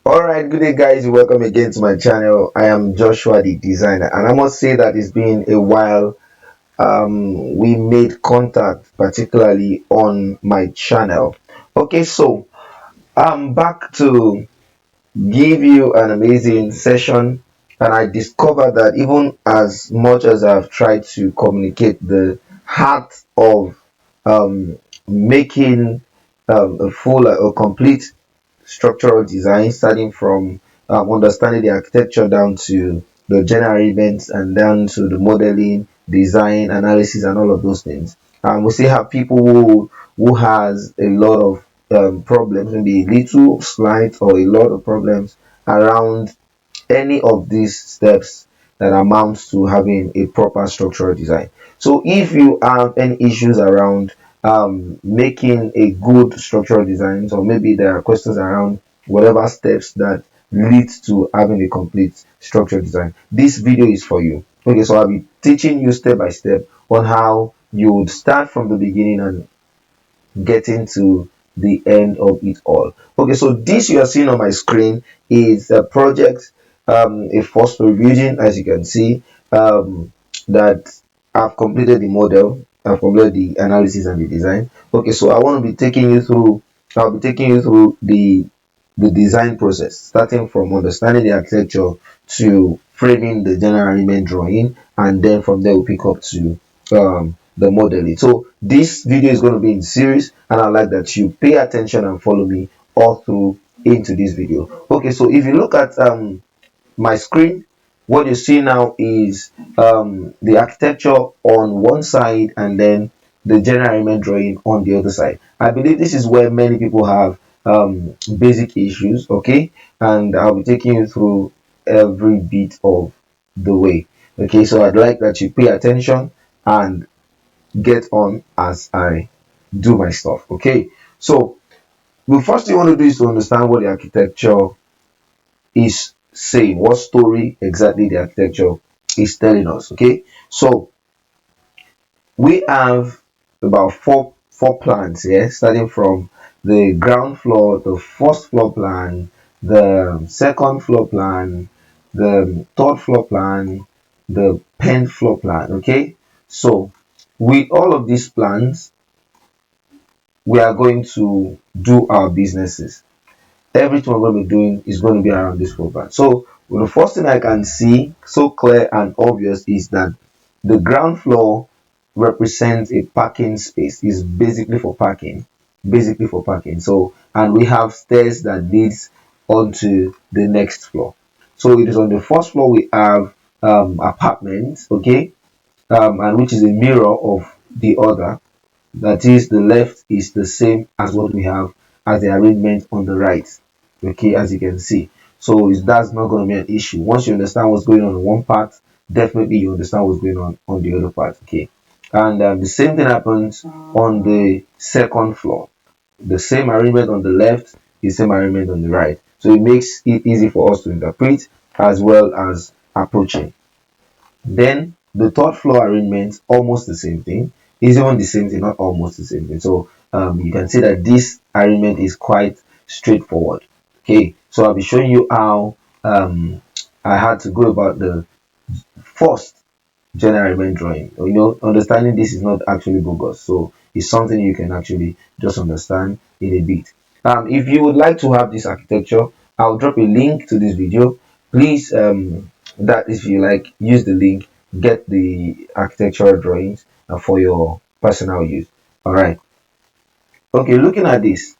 Alright, good day guys, welcome again to my channel. I am Joshua the designer, and I must say that it's been a while we made contact, particularly on my channel. Okay, so I'm back to give you an amazing session, and I discovered that even as much as I've tried to communicate the heart of um, making a full or complete structural design, starting from understanding the architecture down to the general elements and down to the modeling, design, analysis, and all of those things. We still have people who has a lot of problems, maybe a little slight or a lot of problems around any of these steps that amounts to having a proper structural design. So if you have any issues around making a good structural design, or maybe there are questions around whatever steps that leads to having a complete structural design, this video is for you. Okay, so I'll be teaching you step by step on how you would start from the beginning and getting to the end of it all. Okay, so this you are seeing on my screen is a project, a first revision, as you can see, that I've completed the model, I've completed the analysis and the design. Okay, so I want to be taking you through, I'll be taking you through the design process, starting from understanding the architecture to framing the general element drawing, and then from there we'll pick up to the modeling. So this video is going to be in series, and I'd like that you pay attention and follow me all through into this video. Okay, so if you look at my screen, what you see now is the architecture on one side and then the general element drawing on the other side. I believe this is where many people have basic issues, okay, and I'll be taking you through every bit of the way. Okay, so I'd like that you pay attention and get on as I do my stuff. Okay, so the first thing you want to do is to understand what the architecture is saying, what story exactly the architecture is telling us. Okay, so we have about four plans here, starting from the ground floor, the first floor plan, the second floor plan, the third floor plan, the Pent floor plan. Okay, so with all of these plans, we are going to do our businesses. Everything we're going to be doing is going to be around this program. So well, the first thing I can see so clear and obvious is that the ground floor represents a parking space. Is basically for parking, basically for parking. So, and we have stairs that leads onto the next floor. So it is on the first floor we have apartments, okay, and which is a mirror of the other. That is, the left is the same as what we have as the arrangement on the right. Okay, as you can see. So that's not going to be an issue. Once you understand what's going on one part, definitely you understand what's going on the other part. Okay, and the same thing happens on the second floor. The same arrangement on the left, the same arrangement on the right. So it makes it easy for us to interpret as well as approaching. Then the third floor arrangement, almost the same thing, is even the same thing, not almost the same thing. So you can see that this arrangement is quite straightforward. Okay, so I'll be showing you how I had to go about the first general element drawing. You know, understanding this is not actually bogus, so it's something you can actually just understand in a bit. If you would like to have this architecture, I'll drop a link to this video. Please, that if you like, use the link, get the architectural drawings for your personal use. All right. Okay, looking at this,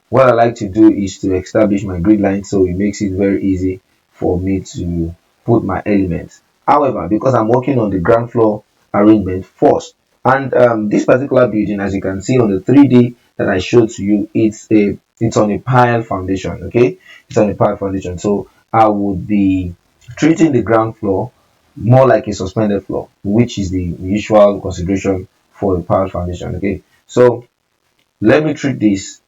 what I like to do is to establish my grid line, so it makes it very easy for me to put my elements. However, because I'm working on the ground floor arrangement first, and this particular building, as you can see on the 3D that I showed to you, it's on a pile foundation. Okay, it's on a pile foundation. So I would be treating the ground floor more like a suspended floor, which is the usual consideration for a pile foundation. Okay, so let me treat this,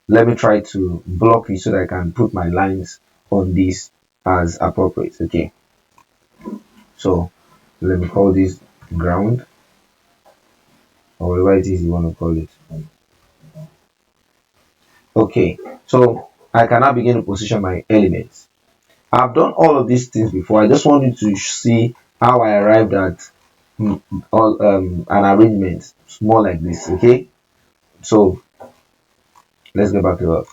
let me try to block it so that I can put my lines on this as appropriate. Okay, so let me call this ground, or whatever it is you want to call it. Okay, so I can now begin to position my elements. I've done all of these things before. I just want you to see how I arrived at all an arrangement more like this. Okay, so let's get back to work.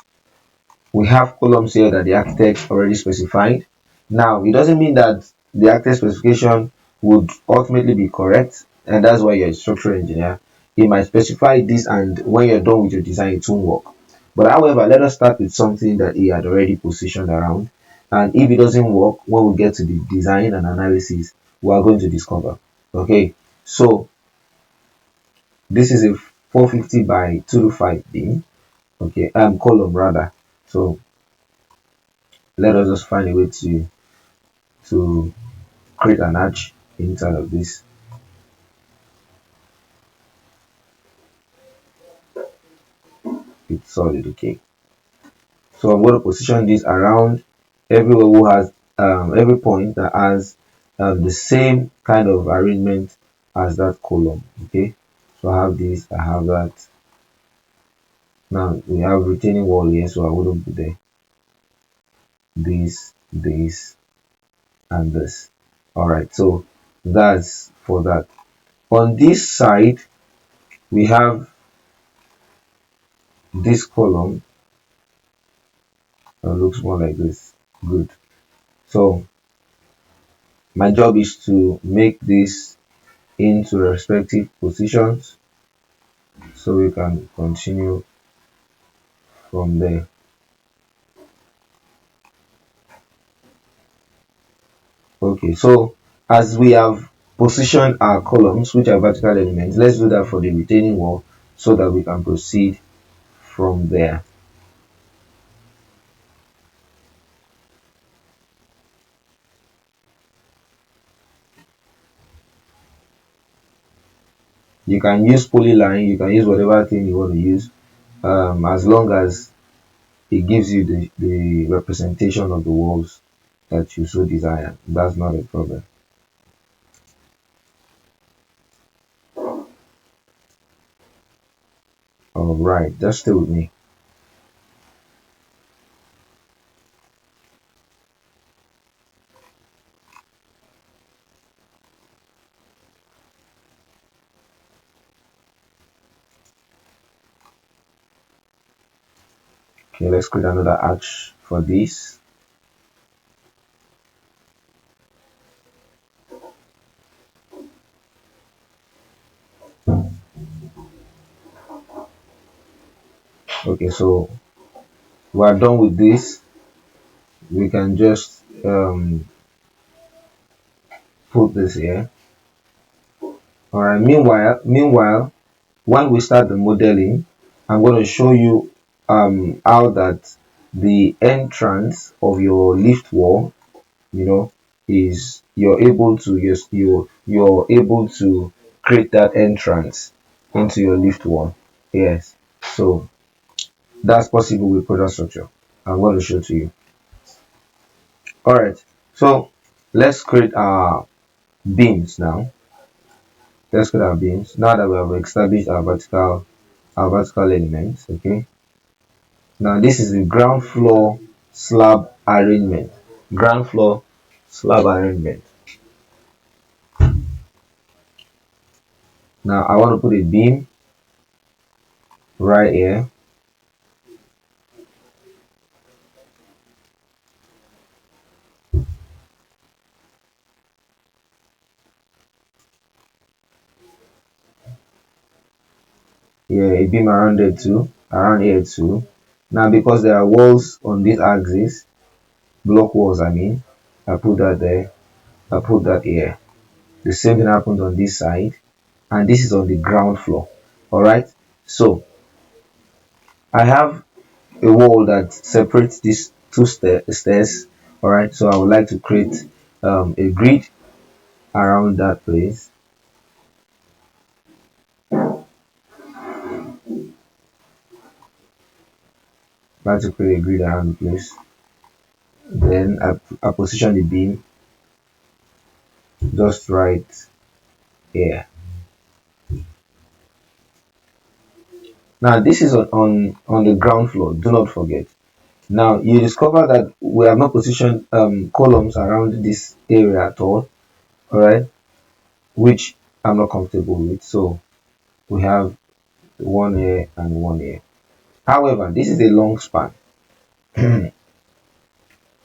We have columns here that the architect already specified. Now, it doesn't mean that the architect specification would ultimately be correct, and that's why you're a structural engineer. He might specify this, and when you're done with your design, it won't work. But however, let us start with something that he had already positioned around. And if it doesn't work, when we get to the design and analysis, we are going to discover. Okay, so this is a 450 by 225 beam. Okay, column rather. So let us just find a way to create an arch inside of this. It's solid. Okay, so I'm going to position this around everywhere who has every point that has the same kind of arrangement as that column. Okay, so I have this, I have that. Now we have retaining wall here, so I wouldn't put there this and this. All right, so that's for that. On this side we have this column that looks more like this. Good. So my job is to make this into respective positions so we can continue from there. Okay, so as we have positioned our columns, which are vertical elements, let's do that for the retaining wall so that we can proceed from there. You can use polyline, you can use whatever thing you want to use, as long as it gives you the representation of the walls that you so desire. That's not a problem. All right, just stay with me. Okay, let's create another arch for this. Okay, so we are done with this. We can just put this here. All right, meanwhile, when we start the modeling, I'm going to show you how that the entrance of your lift wall, you know, is you're able to you're able to create that entrance into your lift wall. Yes, so that's possible with product structure. I'm going to show to you. All right, so let's create our beams now. Let's create our beams now that we have established our vertical elements. Okay, now this is the ground floor slab arrangement. Ground floor slab arrangement. Now I want to put a beam right here. Yeah, a beam around there too, around here too. Now because there are walls on this axis, block walls I mean, I put that there, I put that here. The same thing happens on this side, and this is on the ground floor. All right, so I have a wall that separates these two stairs. All right, so I would like to create a grid around that place. I like to create a grid around the place. Then I position the beam just right here. Now this is on the ground floor. Do not forget Now you discover that we have not positioned columns around this area at all right, which I'm not comfortable with. So we have one here and one here. However, this is a long span.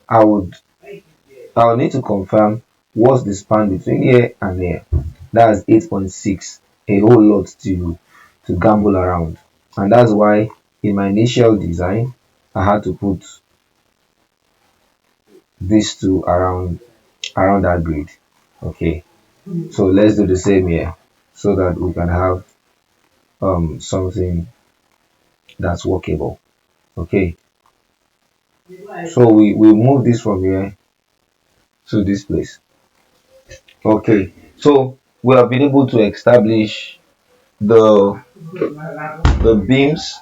I would I will need to confirm what's the span between here and here. That's 8.6, a whole lot to gamble around. And that's why in my initial design, I had to put these two around that grid. Okay, so let's do the same here so that we can have something that's workable. Okay, so we move this from here to this place. Okay, so we have been able to establish the the beams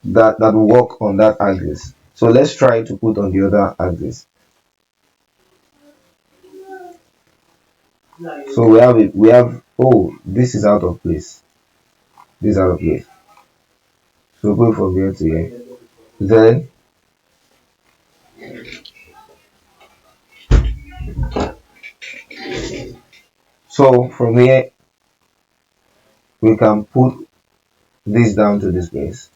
that will work on that axis. So let's try to put on the other axis. So we have oh, this is out of place. This is out of place. So go from here to here. Then so from here we can put this down to this place.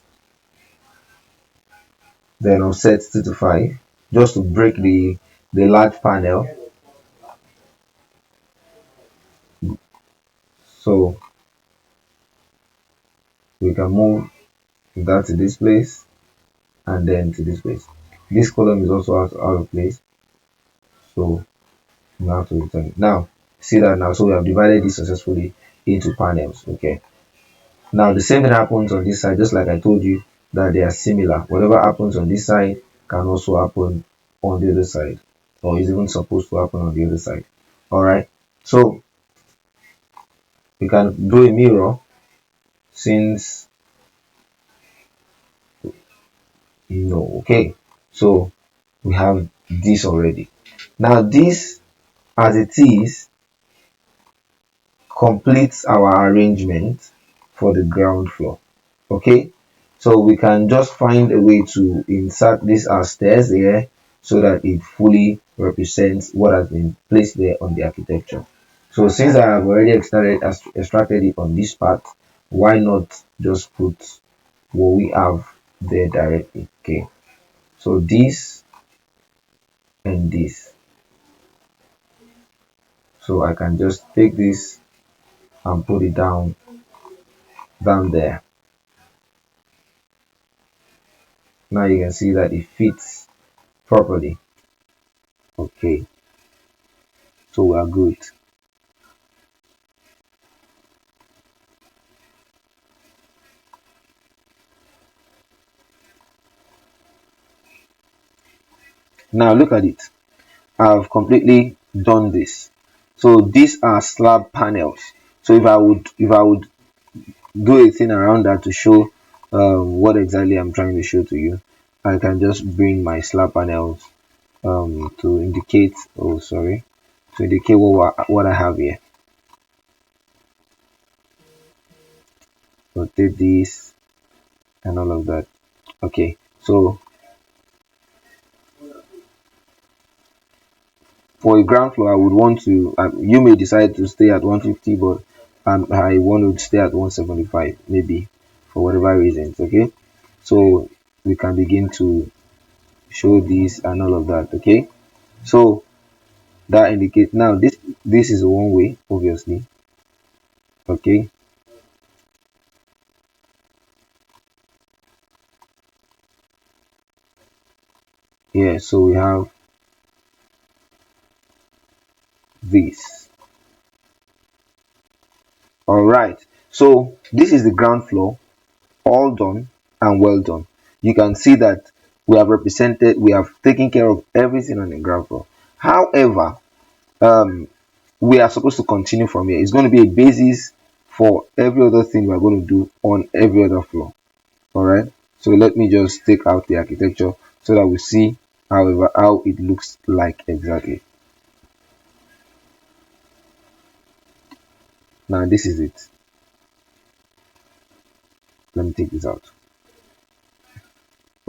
Then offset 2 to 5 just to break the large panel. So we can move that to this place and then to this place. This column is also out of place. So we have to return it. Now see that now, so we have divided this successfully into panels. Okay, now the same thing happens on this side, just like I told you that they are similar. Whatever happens on this side can also happen on the other side, or is even supposed to happen on the other side. All right, so we can do a mirror since okay, so we have this already. Now this as it is completes our arrangement for the ground floor. Okay, so we can just find a way to insert this as stairs here so that it fully represents what has been placed there on the architecture. So since I have already extracted it on this part, why not just put what we have there directly? Okay, so this and this, so I can just take this and put it down there. Now you can see that it fits properly. Okay, so we are good. Now look at it. I've completely done this. So these are slab panels. So if I would do a thing around that to show what exactly I'm trying to show to you, I can just bring my slab panels to indicate, oh sorry, to indicate what I have here. Rotate this and all of that. Okay, so for a ground floor I would want to you may decide to stay at 150, but I want to stay at 175 maybe, for whatever reasons. Okay, so we can begin to show this and all of that. Okay, so that indicates now this is one way, obviously. Okay, yeah, so we have this. All right, so this is the ground floor, all done and well done. You can see that we have taken care of everything on the ground floor. However, um we are supposed to continue from here. It's going to be a basis for every other thing we're going to do on every other floor. All right, so let me just take out the architecture so that we see however how it looks like exactly. Now this is it. Let me take this out.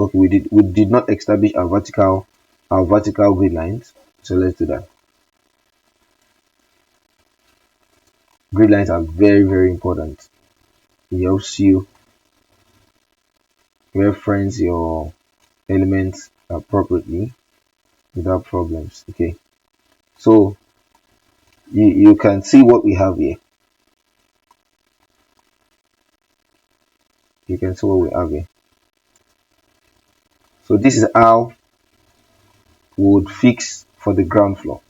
Okay, we did not establish our vertical grid lines. So let's do that. Grid lines are very, very important. It helps you reference your elements appropriately without problems. Okay, so you can see what we have here. You can see what we have here. So this is how we would fix for the ground floor.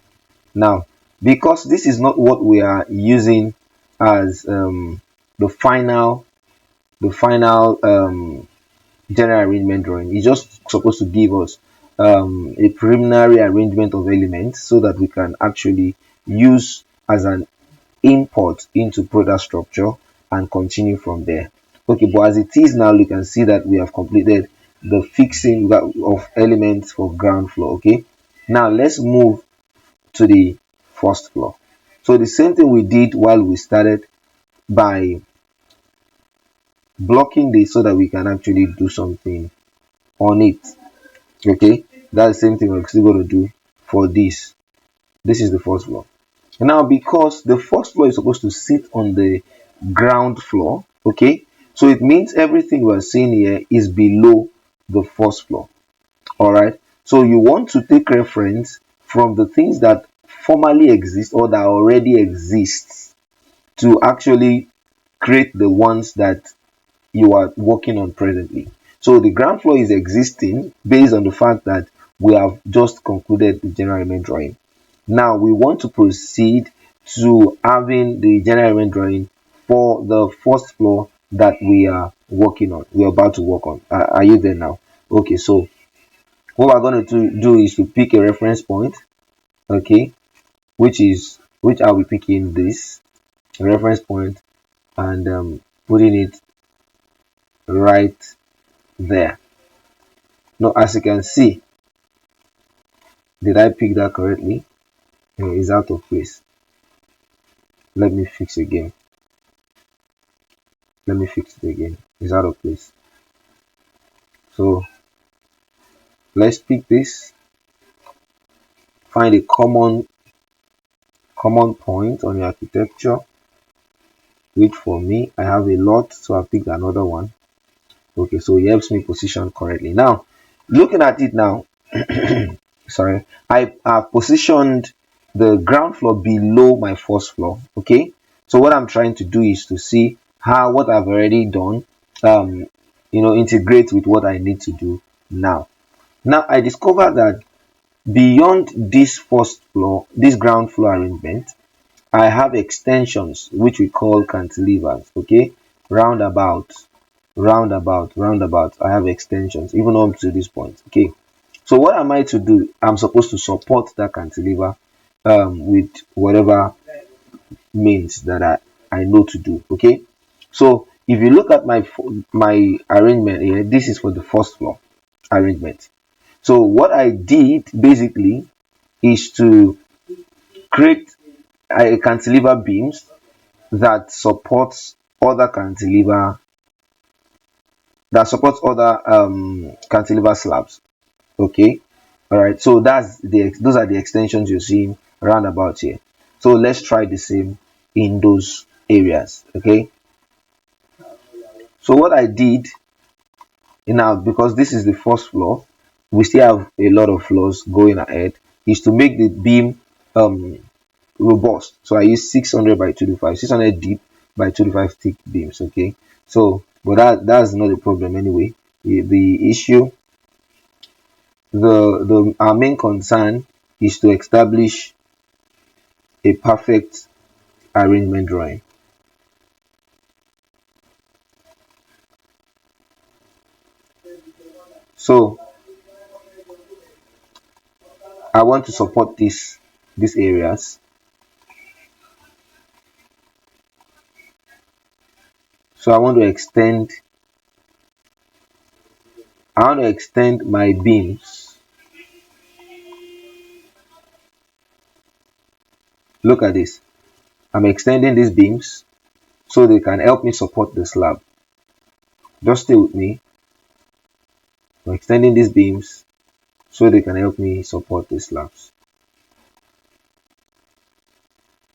Now, because this is not what we are using as the final general arrangement drawing, it's just supposed to give us a preliminary arrangement of elements so that we can actually use as an import into product structure and continue from there. Okay, but as it is now, you can see that we have completed the fixing of elements for ground floor. Okay, now let's move to the first floor. So the same thing we did while we started by blocking this so that we can actually do something on it. Okay, that's the same thing we're still going to do for this. This is the first floor. Now, because the first floor is supposed to sit on the ground floor, okay, so it means everything we're seeing here is below the first floor. All right, so you want to take reference from the things that formerly exist or that already exists to actually create the ones that you are working on presently. So the ground floor is existing based on the fact that we have just concluded the general element drawing. Now we want to proceed to having the general element drawing for the first floor that we are working on. We are about to work on. Are you there now? Okay, so what we're going to do is to pick a reference point. Okay, which are we picking this reference point and putting it right there. Now, as you can see, did I pick that correctly? It's out of place. Let me fix again. Let me fix it again. It's out of place. So let's pick this. Find a common point on your architecture. Wait for me. I have a lot, so I picked another one. Okay, so it helps me position correctly. Now, looking at it now, sorry, I have positioned the ground floor below my first floor. Okay, so what I'm trying to do is to see how what I've already done integrate with what I need to do now. Now I discovered that beyond this first floor, this ground floor arrangement, I have extensions which we call cantilevers. Okay, roundabout, roundabout. I have extensions even up to this point. Okay, so what am I to do? I'm supposed to support that cantilever with whatever means that I know to do. Okay, so if you look at my arrangement here, this is for the first floor arrangement. So what I did basically is to create a cantilever beams that supports other cantilever slabs. Okay, all right, so those are the extensions you're seeing around about here. So let's try the same in those areas. Okay, so what I did now, because this is the first floor, we still have a lot of floors going ahead, is to make the beam robust. So I use 600 by 225, 600 deep by 225 thick beams. Okay, so but that's not a problem anyway. The issue, the our main concern is to establish a perfect arrangement drawing. So I want to support these areas. So I want to extend my beams. Look at this. I'm extending these beams so they can help me support the slab. Just stay with me. I'm extending these beams so they can help me support the slabs.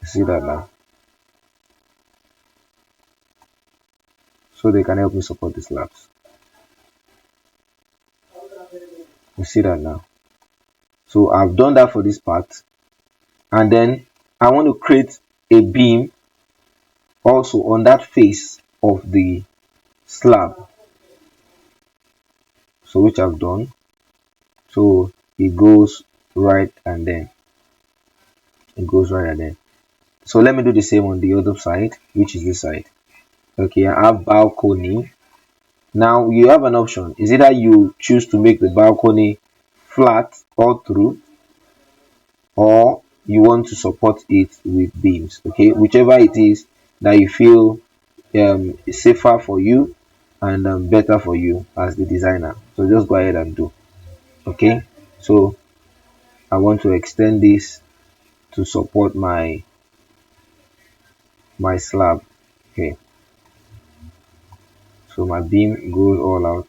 You see that now? So they can help me support the slabs. You see that now? So I've done that for this part, and then I want to create a beam also on that face of the slab, so which I've done. So it goes right and then it goes right and then. So let me do the same on the other side, which is this side. Okay, I have balcony. Now you have an option. Is either you choose to make the balcony flat all through, or you want to support it with beams. Okay, whichever it is that you feel is safer for you and better for you as the designer. So just go ahead and do. Okay, so I want to extend this to support my slab. Okay, so my beam goes all out.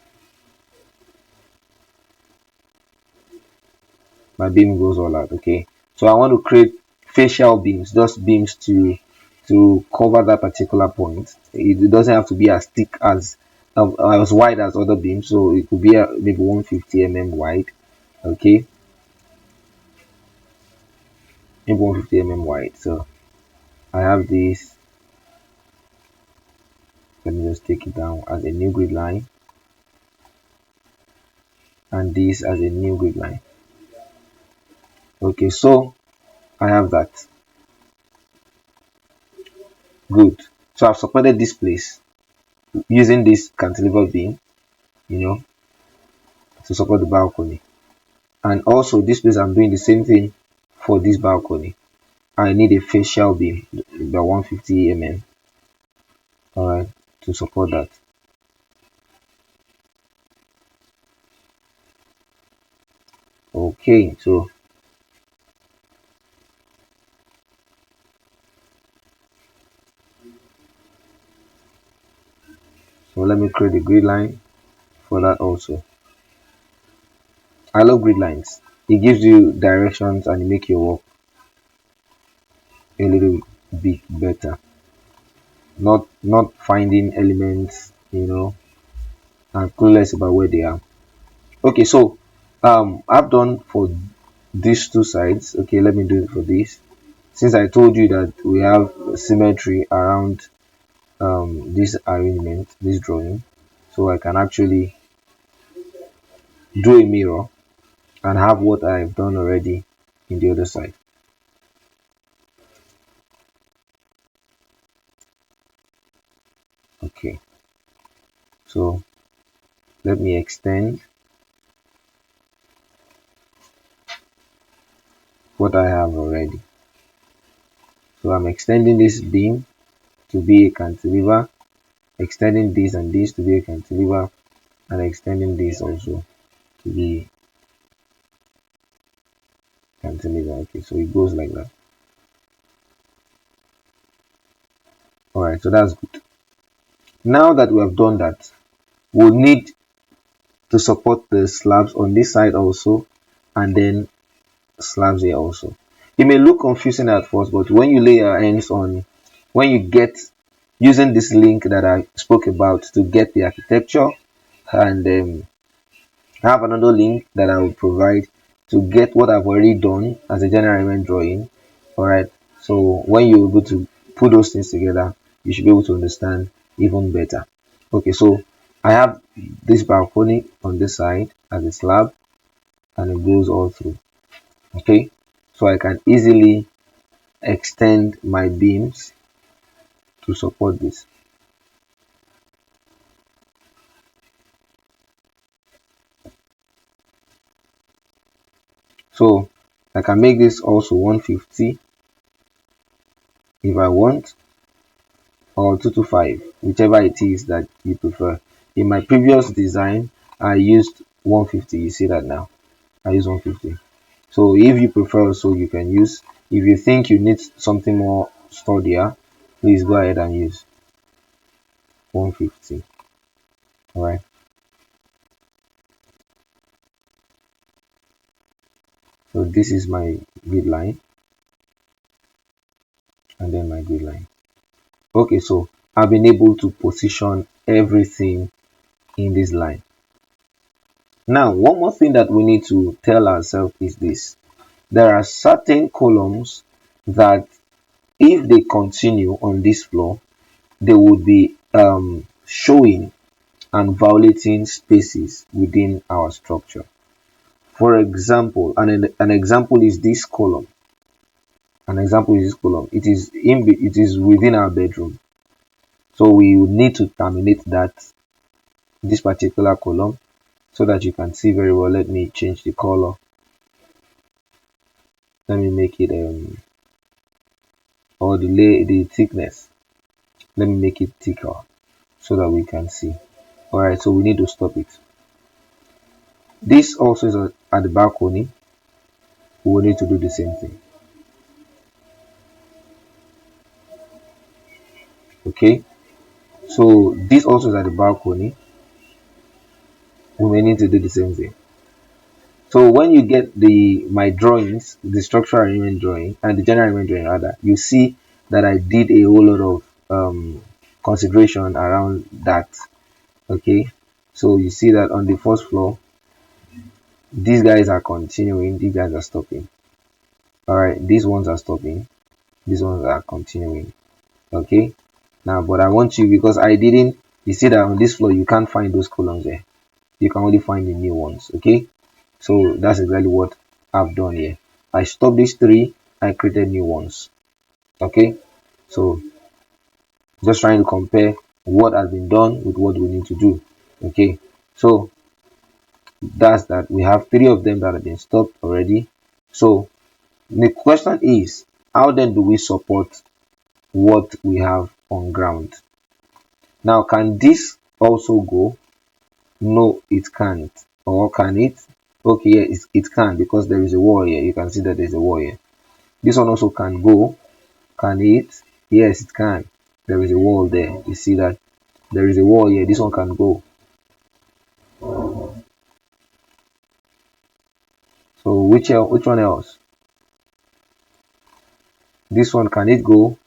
My beam goes all out. Okay, so I want to create facial beams, just beams to cover that particular point. It doesn't have to be as thick as wide as other beams, so it could be maybe 150 wide. Okay, maybe 150 wide. So I have this. Let me just take it down as a new grid line, and this as a new grid line. Okay, so I have that. Good. So I've supported this place using this cantilever beam, you know, to support the balcony. And also this place I'm doing the same thing for this balcony. I need a facial beam, about 150 all right, to support that. Okay, so let me create a grid line for that also. I love grid lines. It gives you directions and it make your work a little bit better. Not finding elements, and clueless about where they are. Okay, so I've done for these two sides. Okay, let me do it for this. Since I told you that we have symmetry around this arrangement, this drawing, so I can actually do a mirror and have what I've done already in the other side. Okay, so let me extend what I have already. So I'm extending this beam to be a cantilever, extending this and this to be a cantilever, and extending this also to be cantilever. Okay, so it goes like that. Alright, so that's good. Now that we have done that, we'll need to support the slabs on this side also, and then slabs here also. It may look confusing at first, but when you lay your hands on, when you get using this link that I spoke about to get the architecture, and I have another link that I will provide to get what I've already done as a general element drawing. Alright, so when you're able to put those things together, you should be able to understand even better. Okay, so I have this balcony on this side as a slab, and it goes all through. Okay, so I can easily extend my beams to support this. So I can make this also 150 if I want, or 225, whichever it is that you prefer. In my previous design, I used 150. You see that now? I use 150. So if you prefer, so you can use. If you think you need something more sturdier, please go ahead and use 150. All right. So this is my grid line and then my grid line. Okay, so I've been able to position everything in this line. Now, one more thing that we need to tell ourselves is this. There are certain columns that if they continue on this floor, they would be showing and violating spaces within our structure. For example, an example is this column. An example is this column. It is within our bedroom. So we would need to terminate this particular column so that you can see very well. Let me change the color. Let me make it or the thickness. Let me make it thicker so that we can see. Alright, so we need to stop it. This also is at the balcony. We will need to do the same thing. Okay, so this also is at the balcony. We may need to do the same thing. So when you get my drawings, the structural arrangement drawing and the general arrangement drawing rather, you see that I did a whole lot of consideration around that. Okay, so you see that on the first floor, these guys are continuing, these guys are stopping. All right, these ones are stopping, these ones are continuing. Okay, now but I want you, because I didn't, you see that on this floor you can't find those columns there, you can only find the new ones. Okay, so that's exactly what I've done here. I stopped these three, I created new ones. Okay, so just trying to compare what has been done with what we need to do. Okay, so that's that. We have three of them that have been stopped already. So the question is, how then do we support what we have on ground? Now, can this also go? No, it can't. Or can it? Okay, yeah, it can, because there is a wall here. You can see that there's a wall here. This one also can go. Can it? Yes, it can. There is a wall there. You see that there is a wall here. This one can go. So which one else? This one, can it go?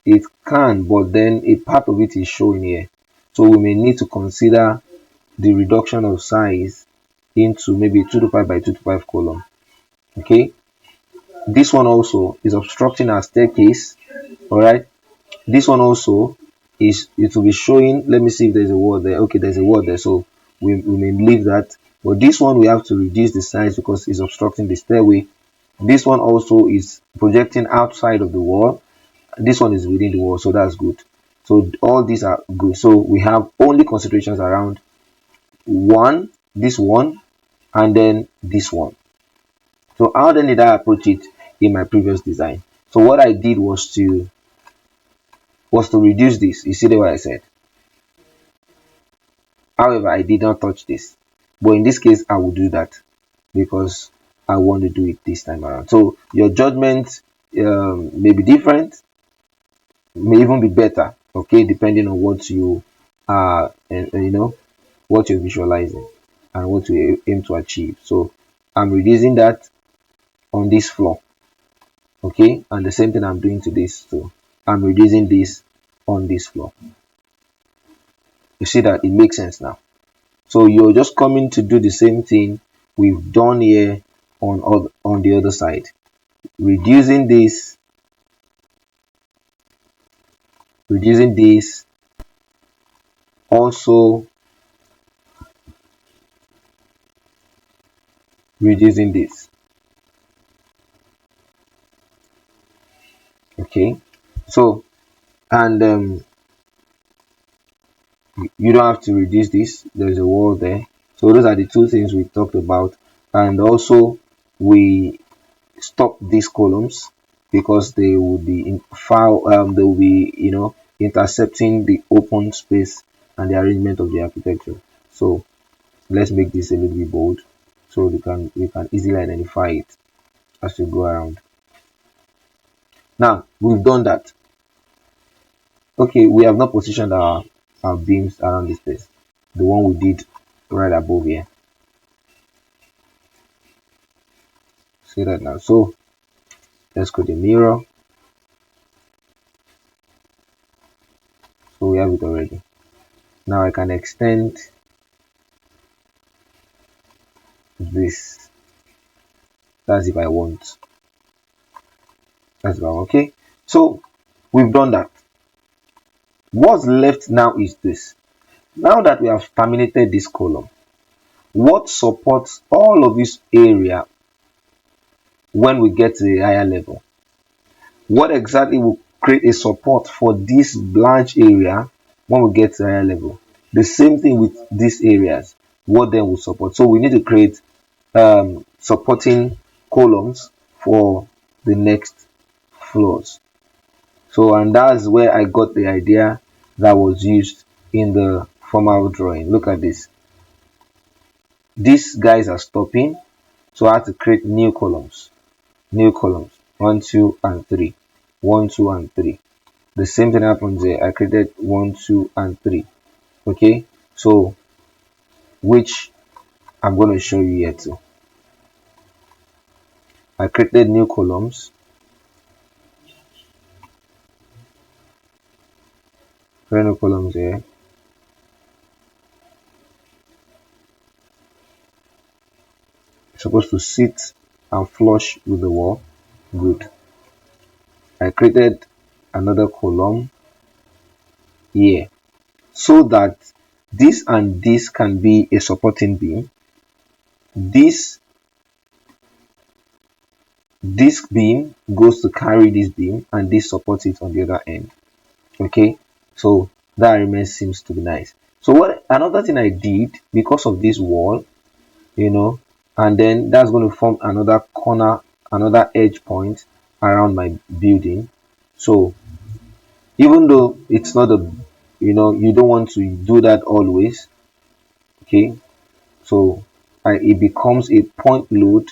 It can, but then a part of it is showing here. So we may need to consider the reduction of size into maybe 2 to 5 by 2 to 5 column. Okay, this one also is obstructing our staircase. All right, this one also it will be showing. Let me see if there's a wall there. Okay, there's a wall there, so we may leave that. But this one we have to reduce the size because it's obstructing the stairway. This one also is projecting outside of the wall. This one is within the wall, so that's good. So all these are good. So we have only considerations around this one, and then this one. So how then did I approach it in my previous design? So what I did was to reduce this. You see the way I said. However, I did not touch this. But in this case, I will do that because I want to do it this time around. So your judgment may be different, may even be better, okay, depending on what you are, what you're visualizing and what you aim to achieve. So I'm reducing that on this floor, okay, and the same thing I'm doing to this. So I'm reducing this on this floor. You see that it makes sense now. So you're just coming to do the same thing we've done here on the other side, reducing this, also reducing this. Okay, so and you don't have to reduce this, there's a wall there. So those are the two things we talked about. And also we stop these columns because they will be they will be intercepting the open space and the arrangement of the architecture. So let's make this a little bit bold so we can easily identify it as we go around. Now we've done that. Okay, we have not positioned our beams around this place, the one we did right above here. See that now. So let's go to mirror. So we have it already. Now I can extend this. That's if I want. That's if I want. Okay. So we've done that. What's left now is this. Now that we have terminated this column, what supports all of this area when we get to the higher level? What exactly will create a support for this blanch area when we get to higher level? The same thing with these areas. What then will support? So we need to create supporting columns for the next floors. So, and that's where I got the idea that was used in the formal drawing. Look at this. These guys are stopping, so I have to create new columns. New columns 1, 2, and 3. 1, 2, and 3. The same thing happens there. I created 1, 2, and 3. Okay, so which I'm going to show you here too. I created new columns. Create new columns here. It's supposed to sit and flush with the wall. Good. I created another column here so that this and this can be a supporting beam. This beam goes to carry this beam, and this supports it on the other end. Okay, so that arrangement seems to be nice. So what another thing I did, because of this wall, and then that's going to form another corner, another edge point around my building. So even though it's not a, you don't want to do that always. Okay, so it becomes a point load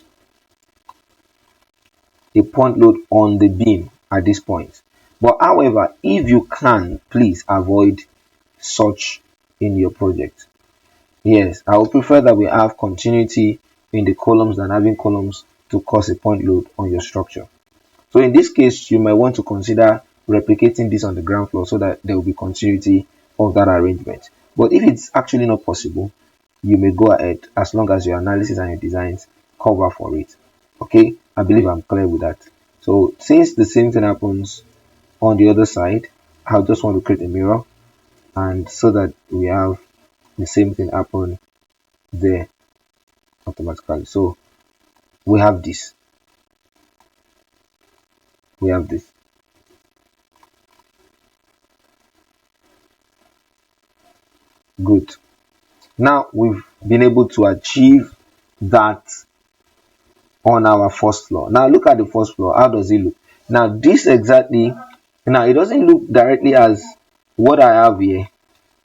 on the beam at this point. But however, if you can, please avoid such in your project. Yes, I would prefer that we have continuity in the columns than having columns to cause a point load on your structure. So in this case, you might want to consider replicating this on the ground floor so that there will be continuity of that arrangement. But if it's actually not possible, you may go ahead as long as your analysis and your designs cover for it. Okay, I believe I'm clear with that. So since the same thing happens on the other side, I just want to create a mirror, and so that we have the same thing happen there automatically. So we have this. Good. Now we've been able to achieve that on our first floor. Now look at the first floor. How does it look? Now this exactly, now it doesn't look directly as what I have here,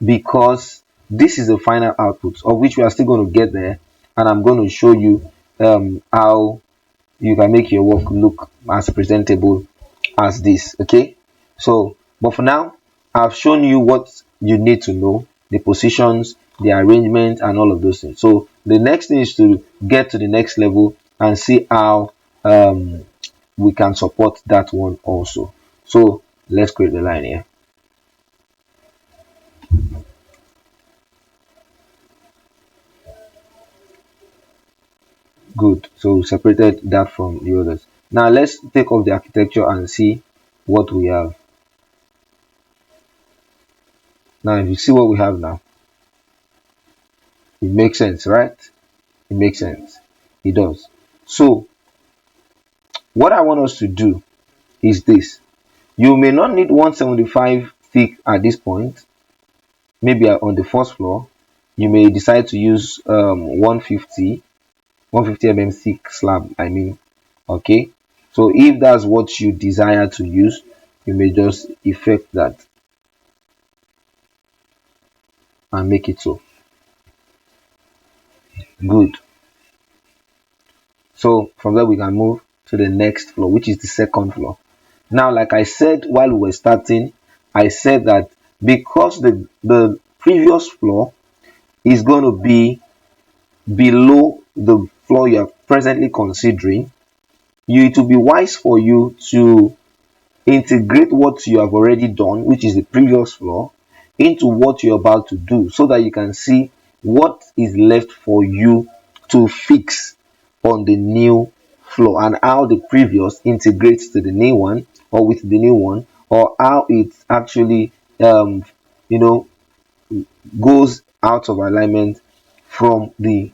because this is the final output of which we are still going to get there, and I'm going to show you how you can make your work look as presentable as this. Okay, so but for now I've shown you what you need to know, the positions, the arrangement, and all of those things. So the next thing is to get to the next level and see how we can support that one also. So let's create the line here. Good. So we separated that from the others. Now let's take off the architecture and see what we have. Now if you see what we have now, it makes sense, right? It makes sense. It does. So what I want us to do is this. You may not need 175 thick at this point. Maybe on the first floor you may decide to use 150 mm thick slab, I mean. Okay, so if that's what you desire to use, you may just effect that and make it so. Good. So from there we can move to the next floor, which is the second floor. Now, like I said while we were starting, I said that because the previous floor is going to be below the floor you are presently considering, it will be wise for you to integrate what you have already done, which is the previous floor, into what you're about to do, so that you can see what is left for you to fix on the new floor, and how the previous integrates to the new one, or with the new one, or how it actually you know goes out of alignment from the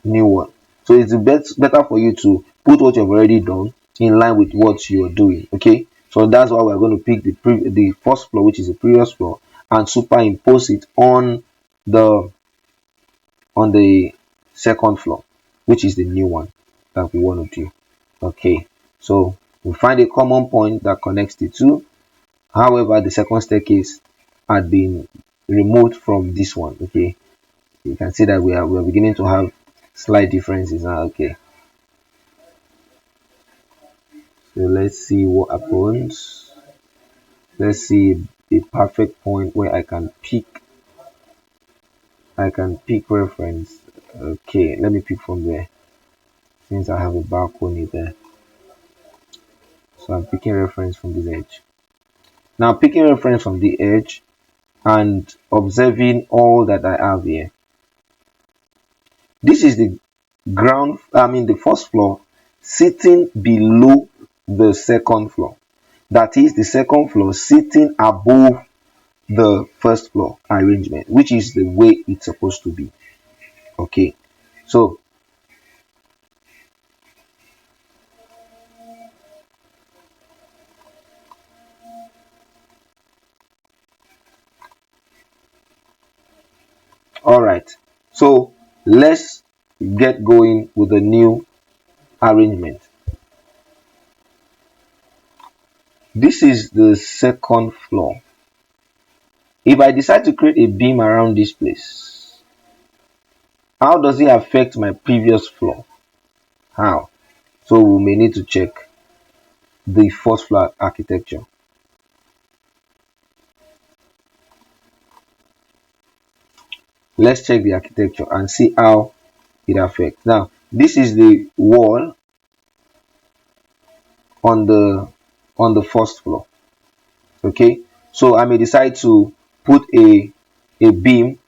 new one. So it's better for you to put what you've already done in line with what you're doing. Okay, so that's why we're going to pick the first floor, which is the previous floor, and superimpose it the on the second floor, which is the new one that we want to do. Okay, so we find a common point that connects the two. However, the second staircase had been removed from this one. Okay, you can see that we are beginning to have slight differences now. Okay, so let's see what happens. Let's see a perfect point where I can pick reference. Okay, let me pick from there since I have a balcony there. So I'm picking reference from this edge. Now picking reference from the edge and observing all that I have here. This is the first floor sitting below the second floor. That is the second floor sitting above the first floor arrangement, which is the way it's supposed to be. Okay, so all right, so let's get going with the new arrangement. This is the second floor. If I decide to create a beam around this place, how does it affect my previous floor? How? So we may need to check the first floor architecture. Let's check the architecture and see how it affects. Now, this is the wall on the first floor. Okay, so I may decide to put a beam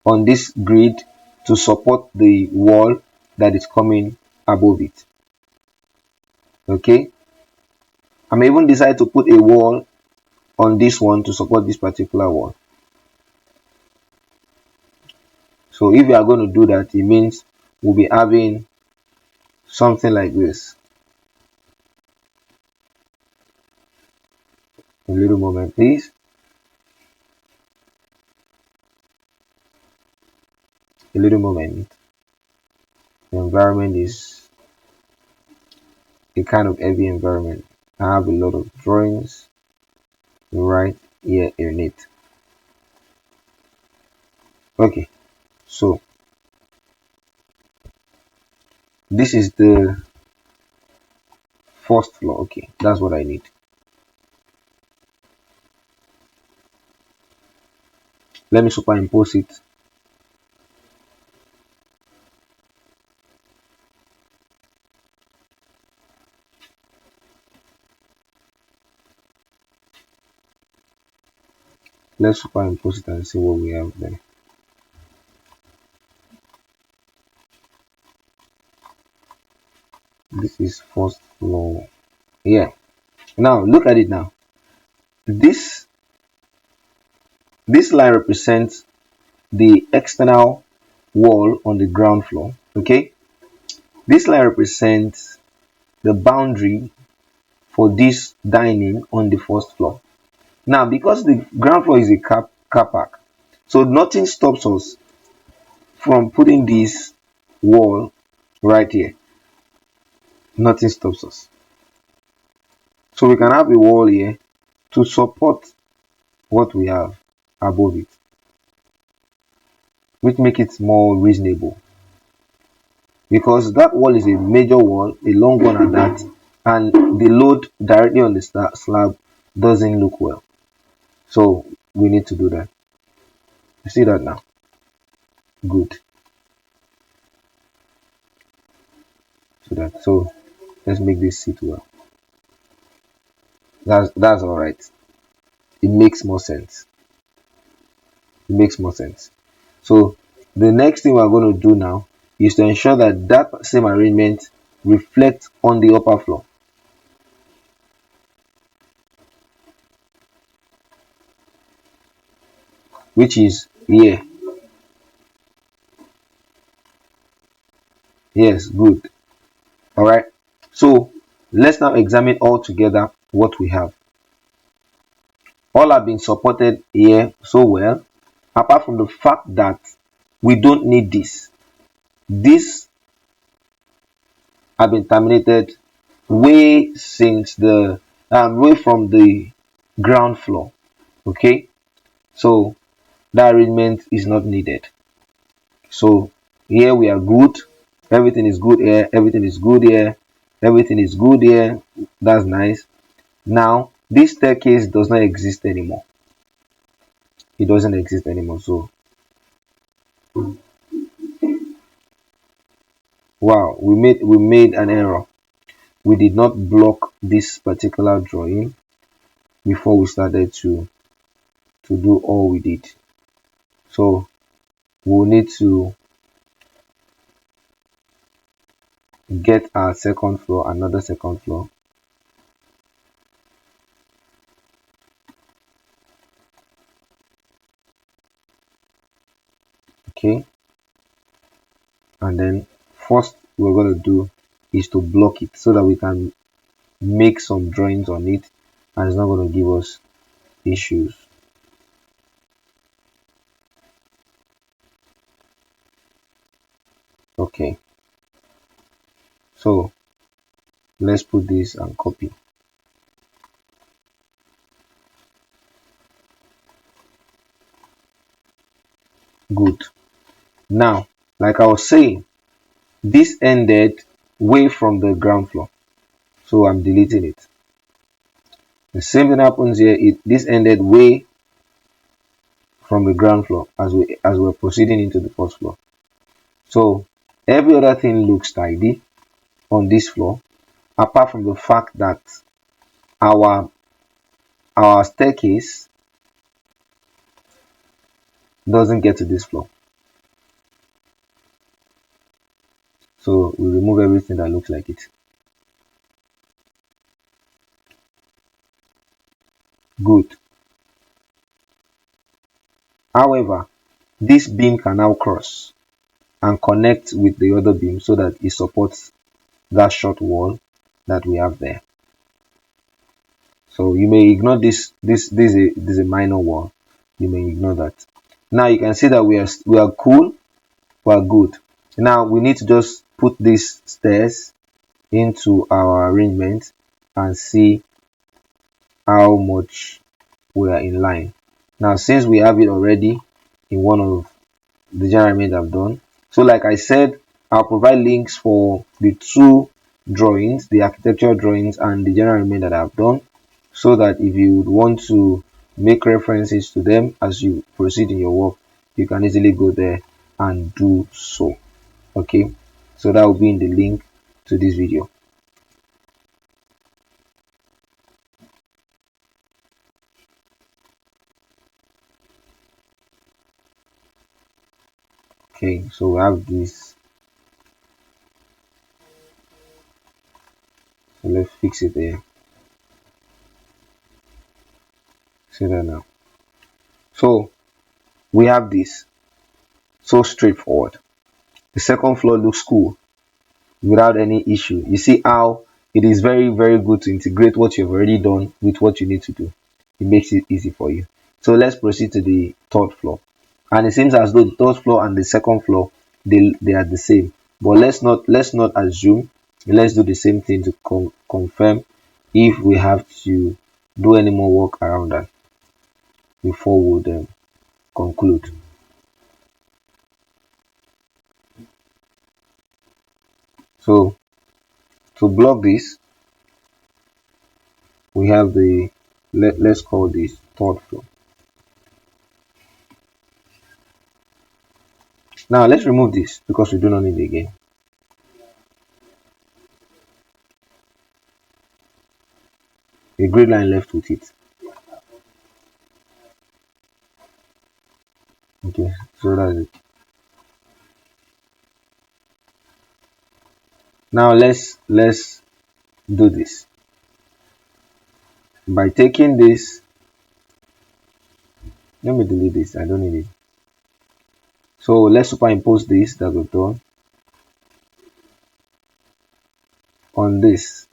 on this grid to support the wall that is coming above it. Okay, I may even decide to put a wall on this one to support this particular wall. So if you are going to do that, it means we'll be having something like this. A little moment, please. A little moment. The environment is a kind of heavy environment. I have a lot of drawings right here in it. Okay, so this is the first floor. Okay, that's what I need. Let me superimpose it. Let's superimpose it and see what we have there. This is first floor. Yeah. Now look at it now. This line represents the external wall on the ground floor. Okay. This line represents the boundary for this dining on the first floor. Now, because the ground floor is a car park, so nothing stops us from putting this wall right here. Nothing stops us. So we can have a wall here to support what we have above it, which make it more reasonable. Because that wall is a major wall, a long one at that, and the load directly on the slab doesn't look well. So we need to do that. You see that now? Good. So Let's make this sit well. That's all right. It makes more sense. It makes more sense. So the next thing we're going to do now is to ensure that that same arrangement reflects on the upper floor, which is here. Yes, good. All right. So let's now examine all together what we have. All have been supported here so well, apart from the fact that we don't need this. This have been terminated way since the way from the ground floor. Okay, so that arrangement is not needed. So here we are good. Everything is good here. Everything is good here. Everything is good here. That's nice. Now this staircase does not exist anymore. It doesn't exist anymore. So wow, we made an error. We did not block this particular drawing before we started to do all we did. So we'll need to get our second floor, another second floor. Okay, and then first we're going to do is to block it so that we can make some drawings on it and it's not going to give us issues. Okay, so let's put this and copy. Good. Now, like I was saying, this ended way from the ground floor, so I'm deleting it. The same thing happens here. This ended way from the ground floor as we're proceeding into the first floor. So every other thing looks tidy on this floor, apart from the fact that our our staircase doesn't get to this floor. So we remove everything that looks like it. Good. However, this beam can now cross and connect with the other beam so that it supports that short wall that we have there. So you may ignore this is a minor wall. You may ignore that. Now you can see that we are cool, we are good. Now we need to just put these stairs into our arrangement and see how much we are in line. Now since we have it already in one of the general arrangement I've done, so like I said, I'll provide links for the two drawings, the architectural drawings and the general arrangement that I've done, so that if you would want to make references to them as you proceed in your work, you can easily go there and do so. Okay, so that will be in the link to this video. Okay, so we have this. So let's fix it there. See that now. So we have this. So straightforward. The second floor looks cool without any issue. You see how it is very, very good to integrate what you've already done with what you need to do. It makes it easy for you. So let's proceed to the third floor. And it seems as though the third floor and the second floor they are the same. But let's not assume. Let's do the same thing to confirm if we have to do any more work around that before we then conclude. So to block this, we have the let's call this third floor. Now let's remove this because we do not need it again. a grid line left with it. Okay, so that's it. Now let's do this by taking this. Let me delete this, I don't need it. So let's superimpose this that we've done on this.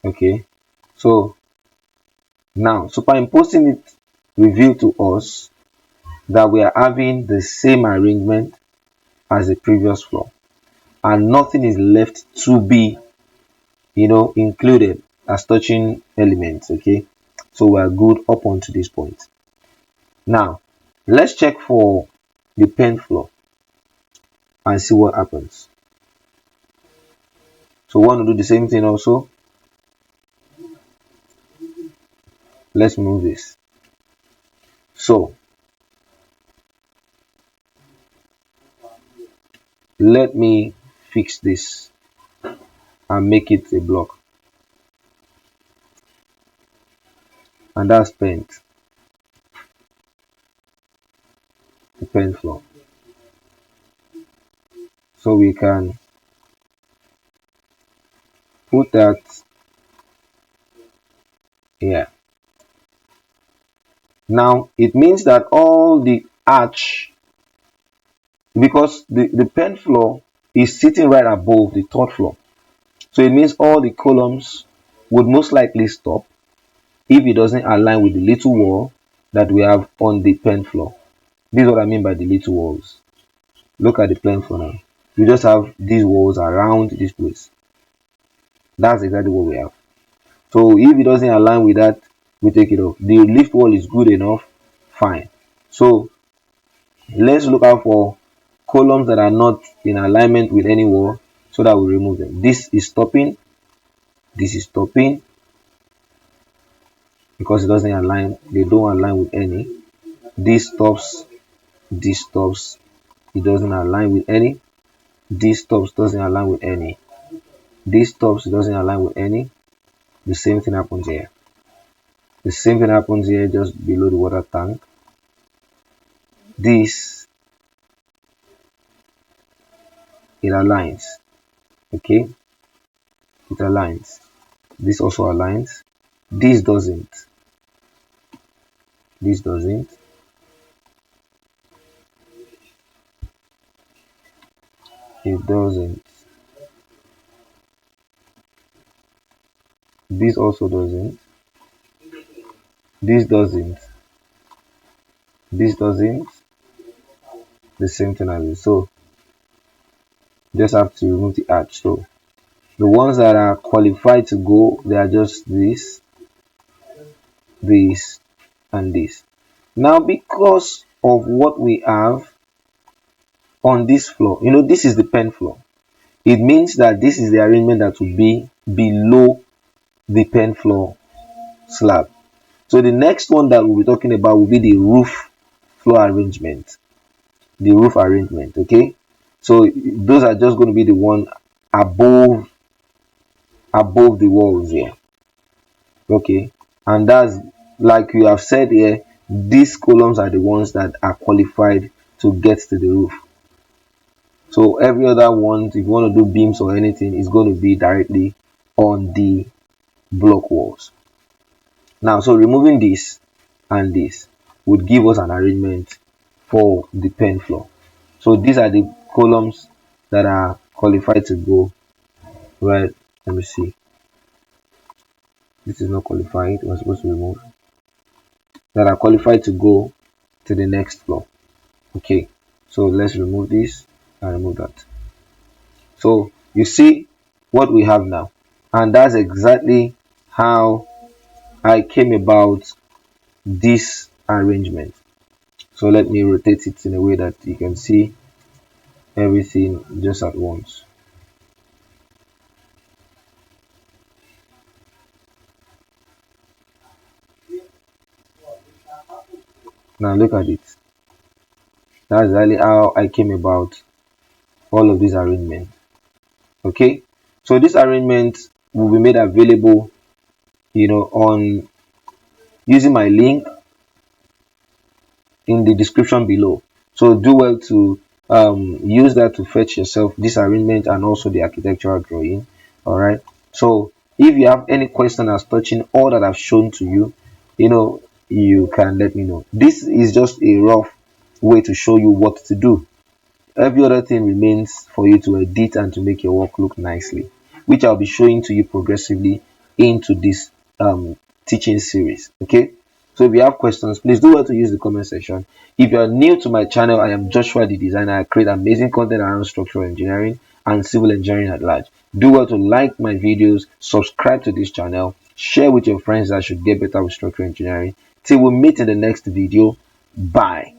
Okay, so now superimposing it reveal to us that we are having the same arrangement as the previous floor, and nothing is left to be included as touching elements. Okay, so we are good up until this point. Now let's check for the Pent floor and see what happens. So we want to do the same thing also. Let's move this. So let me fix this and make it a block, and that's Pent, the Pent floor. So we can put that here. Now it means that all the arch, because the Pent floor is sitting right above the third floor, so it means all the columns would most likely stop if it doesn't align with the little wall that we have on the Pent floor. This is what I mean by the little walls. Look at the Pent floor now. We just have these walls around this place. That's exactly what we have. So if it doesn't align with that, we take it off. The lift wall is good enough, fine. So let's look out for columns that are not in alignment with any wall so that we remove them. This is stopping, this is stopping, because it doesn't align, they don't align with any. This stops, it doesn't align with any. This stops, doesn't align with any. This stops, it doesn't align with any. The same thing happens here. The same thing happens here, just below the water tank. This, it aligns. Okay, it aligns. This also aligns. This doesn't. This doesn't. It doesn't. This also doesn't. This doesn't. This doesn't. The same thing as this. So just have to remove the arch. So the ones that are qualified to go, they are just this, this, and this. Now, because of what we have on this floor, this is the Pent floor. It means that this is the arrangement that will be below the Pent floor slab. So the next one that we'll be talking about will be the roof floor arrangement. The roof arrangement, okay? So those are just going to be the one above the walls here, okay? And that's, like you have said here, these columns are the ones that are qualified to get to the roof. So every other one, if you want to do beams or anything, is going to be directly on the block walls. Now, so removing this and this would give us an arrangement for the Pent floor. So these are the columns that are qualified to go right. Let me see. This is not qualified. We're supposed to remove. That are qualified to go to the next floor. Okay, so let's remove this and remove that. So you see what we have now, and that's exactly how I came about this arrangement. So let me rotate it in a way that you can see everything just at once. Now look at it. That's exactly how I came about all of these arrangements. Okay, so this arrangement will be made available, on using my link in the description below. So do well to use that to fetch yourself this arrangement and also the architectural drawing. All right. So if you have any question as touching all that I've shown to you, you can let me know. This is just a rough way to show you what to do. Every other thing remains for you to edit and to make your work look nicely, which I'll be showing to you progressively into this teaching series. Okay, so if you have questions, please do well to use the comment section. If you are new to my channel, I am Joshua the designer. I create amazing content around structural engineering and civil engineering at large. Do well to like my videos, subscribe to this channel, share with your friends that should get better with structural engineering. Till we meet in the next video. Bye.